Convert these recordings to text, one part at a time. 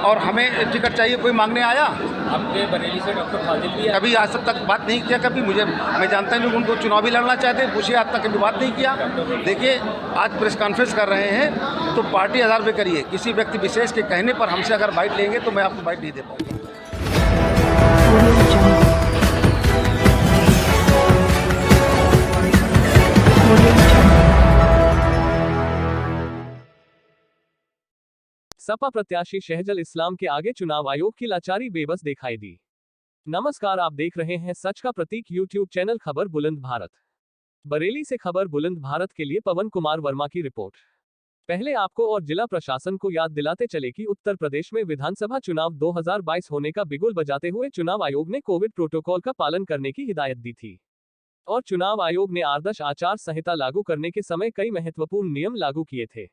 और हमें टिकट चाहिए, कोई मांगने आया? आपके बरेली से डॉक्टर फाजिल भी कभी आज तक बात नहीं किया। कभी मैं जानता नहीं उनको चुनाव भी लड़ना चाहते हैं, पूछिए आज तक कभी बात नहीं किया। देखिए आज प्रेस कॉन्फ्रेंस कर रहे हैं तो पार्टी आधार पे करिए, किसी व्यक्ति विशेष के कहने पर हमसे अगर बाइट लेंगे तो मैं आपको बाइट नहीं दे पाऊँगा। सपा प्रत्याशी शहजल इस्लाम के आगे चुनाव आयोग की लाचारी बेबस दिखाई दी। नमस्कार, आप देख रहे हैं सच का प्रतीक यूट्यूब चैनल खबर बुलंद भारत। बरेली से खबर बुलंद भारत के लिए पवन कुमार वर्मा की रिपोर्ट। पहले आपको और जिला प्रशासन को याद दिलाते चले कि उत्तर प्रदेश में विधानसभा चुनाव 2022 होने का बिगुल बजाते हुए चुनाव आयोग ने कोविड प्रोटोकॉल का पालन करने की हिदायत दी थी और चुनाव आयोग ने आदर्श आचार संहिता लागू करने के समय कई महत्वपूर्ण नियम लागू किए थे।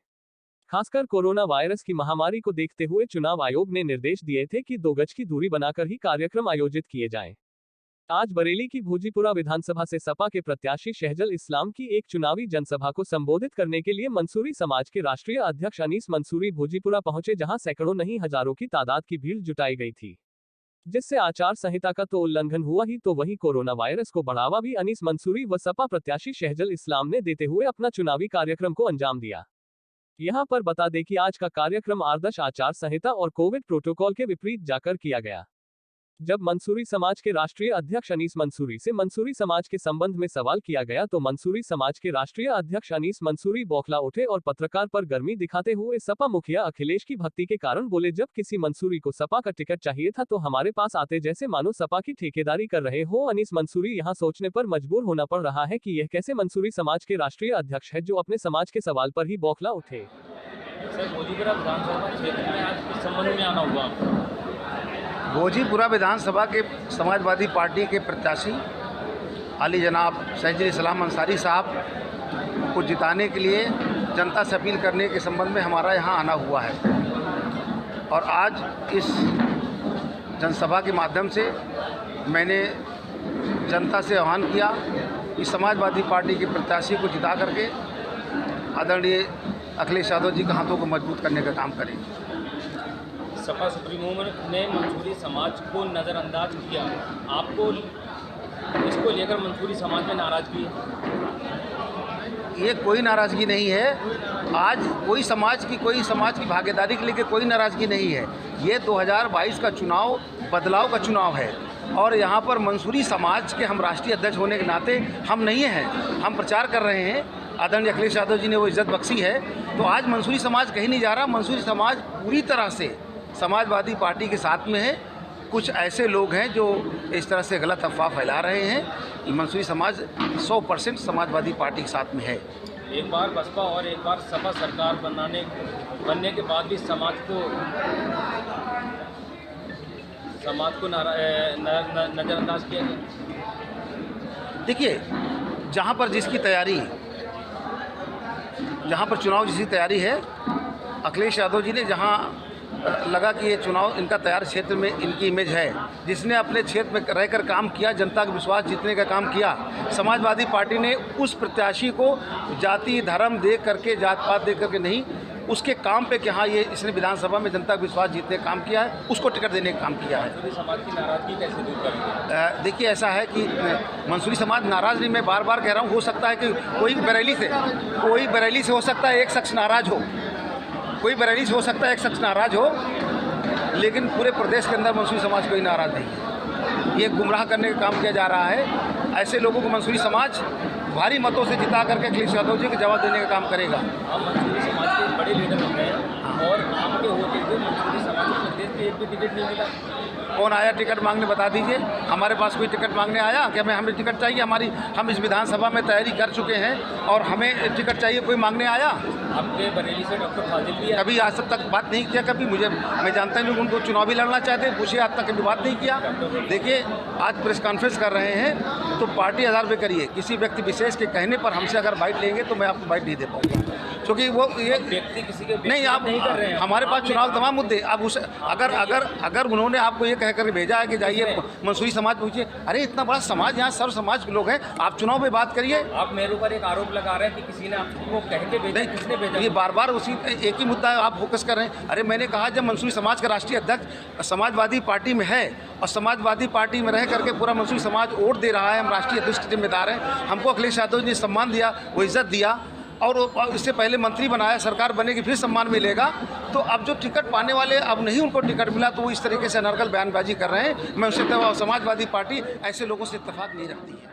खासकर कोरोना वायरस की महामारी को देखते हुए चुनाव आयोग ने निर्देश दिए थे कि 2 गज की दूरी बनाकर ही कार्यक्रम आयोजित किए जाएं। आज बरेली की भोजीपुरा विधानसभा से सपा के प्रत्याशी शहजल इस्लाम की एक चुनावी जनसभा को संबोधित करने के लिए मंसूरी समाज के राष्ट्रीय अध्यक्ष अनीस मंसूरी भोजीपुरा पहुंचे, जहां सैकड़ों नहीं हजारों की तादाद की भीड़ जुटाई गई थी, जिससे आचार संहिता का तो उल्लंघन हुआ ही तो वहीं कोरोना वायरस को बढ़ावा भी अनीस मंसूरी व सपा प्रत्याशी शहजल इस्लाम ने देते हुए अपना चुनावी कार्यक्रम को अंजाम दिया। यहां पर बता दें कि आज का कार्यक्रम आदर्श आचार संहिता और कोविड प्रोटोकॉल के विपरीत जाकर किया गया। जब मंसूरी समाज के राष्ट्रीय अध्यक्ष अनीस मंसूरी से मंसूरी समाज के संबंध में सवाल किया गया तो मंसूरी समाज के राष्ट्रीय अध्यक्ष अनीस मंसूरी बौखला उठे और पत्रकार पर गर्मी दिखाते हुए सपा मुखिया अखिलेश की भक्ति के कारण बोले, जब किसी मंसूरी को सपा का टिकट चाहिए था तो हमारे पास आते, जैसे मानो सपा की ठेकेदारी कर रहे हो। अनीस मंसूरी यहां सोचने पर मजबूर होना पड़ रहा है कि यह कैसे मंसूरी समाज के राष्ट्रीय अध्यक्ष है जो अपने समाज के सवाल पर ही बौखला उठे। सर, भोजीपुरा विधानसभा क्षेत्र में आज किस संबंध में आना हुआ? भोजीपुरा विधानसभा के समाजवादी पार्टी के प्रत्याशी आली जनाब शहजल इस्लाम अंसारी साहब को जिताने के लिए जनता से अपील करने के संबंध में हमारा यहाँ आना हुआ है और आज इस जनसभा के माध्यम से मैंने जनता से आह्वान किया कि समाजवादी पार्टी के प्रत्याशी को जिता करके आदरणीय अखिलेश यादव जी के हाथों को मजबूत करने का काम करें। सपा सुप्रीमो ने मंसूरी समाज को नज़रअंदाज किया, आपको इसको लेकर मंसूरी समाज में नाराजगी है? ये कोई नाराज़गी नहीं है। आज कोई समाज की भागीदारी के लेकर कोई नाराज़गी नहीं है। ये 2022 का चुनाव बदलाव का चुनाव है और यहाँ पर मंसूरी समाज के हम राष्ट्रीय अध्यक्ष होने के नाते हम नहीं हैं, हम प्रचार कर रहे हैं। आदरणीय अखिलेश यादव जी ने वो इज्जत बख्शी है तो आज मंसूरी समाज कहीं नहीं जा रहा। मंसूरी समाज पूरी तरह से समाजवादी पार्टी के साथ में है। कुछ ऐसे लोग हैं जो इस तरह से गलत अफवाह फैला रहे हैं। मंसूरी समाज 100% समाजवादी पार्टी के साथ में है। एक बार बसपा और एक बार सपा सरकार बनने के बाद भी समाज को नज़रअंदाज किया गया। देखिए, जहाँ पर चुनाव जिसकी तैयारी है, अखिलेश यादव जी ने जहाँ लगा कि ये चुनाव इनका तैयार क्षेत्र में इनकी इमेज है, जिसने अपने क्षेत्र में रहकर काम किया, जनता का विश्वास जीतने का काम किया, समाजवादी पार्टी ने उस प्रत्याशी को जाति धर्म देख करके, जात पात देख करके नहीं, उसके काम पे कि हाँ ये इसने विधानसभा में जनता का विश्वास जीतने का काम किया है, उसको टिकट देने का काम किया है। समाज की नाराजगी कैसे दूर करेंगे? देखिए, ऐसा है कि मंसूरी समाज नाराज़ नहीं, मैं बार बार कह रहा हूँ, हो सकता है कि कोई बरेली से हो सकता है एक शख्स नाराज़ हो, कोई बरेली से हो सकता है एक शख्स नाराज़ हो, लेकिन पूरे प्रदेश के अंदर मंसूरी समाज कोई नाराज़ नहीं है। ये गुमराह करने का काम किया जा रहा है। ऐसे लोगों को मंसूरी समाज भारी मतों से जिता करके अखिलेश यादव जी को जवाब देने का काम करेगा। हम मंसूरी समाज के बड़े लीडर बन गए हैं और आपके होते हुए मंसूरी समाज को प्रदेश में एक भी टिकट नहीं मिला। कौन आया टिकट मांगने, बता दीजिए। हमारे पास कोई टिकट मांगने आया क्या? हमें टिकट चाहिए, हम इस विधानसभा में तैयारी कर चुके हैं और हमें टिकट चाहिए, कोई मांगने आया? आपके बरेली से डॉक्टर फाजिल भी कभी आज तक बात नहीं किया। कभी मैं जानता नहीं उनको चुनाव भी लड़ना चाहते हैं, पूछिए आज तक कभी बात नहीं किया। देखिए आज प्रेस कॉन्फ्रेंस कर रहे हैं तो पार्टी आधार पे करिए, किसी व्यक्ति विशेष के कहने पर हमसे अगर बाइट लेंगे तो मैं आपको बाइट नहीं दे पाऊँगा। क्योंकि वो ये व्यक्ति किसी के नहीं, आप नहीं कर रहे हैं। हमारे पास चुनाव के तमाम मुद्दे, अब उस अगर उन्होंने आपको ये कह कर भेजा है कि जाइए मंसूरी समाज पूछिए, अरे इतना बड़ा समाज, यहाँ सर्व समाज के लोग हैं, आप चुनाव में बात करिए। आप मेरे ऊपर एक आरोप लगा रहे हैं कि किसी ने आपको कह के भेजा, किसने भेजा? ये बार बार उसी एक ही मुद्दा आप फोकस कर रहे हैं। अरे मैंने कहा जब मंसूरी समाज का राष्ट्रीय अध्यक्ष समाजवादी पार्टी में है और समाजवादी पार्टी में रह करके पूरा मंसूरी समाज वोट दे रहा है, हम राष्ट्रीय अध्यक्ष के जिम्मेदार हैं, हमको अखिलेश यादव जी ने सम्मान दिया, वो इज्जत दिया और इससे पहले मंत्री बनाया, सरकार बनेगी फिर सम्मान मिलेगा। तो अब जो टिकट पाने वाले अब नहीं उनको टिकट मिला तो वो इस तरीके से अनर्गल बयानबाजी कर रहे हैं। मैं उससे समाजवादी पार्टी ऐसे लोगों से इत्तेफाक नहीं रखती है।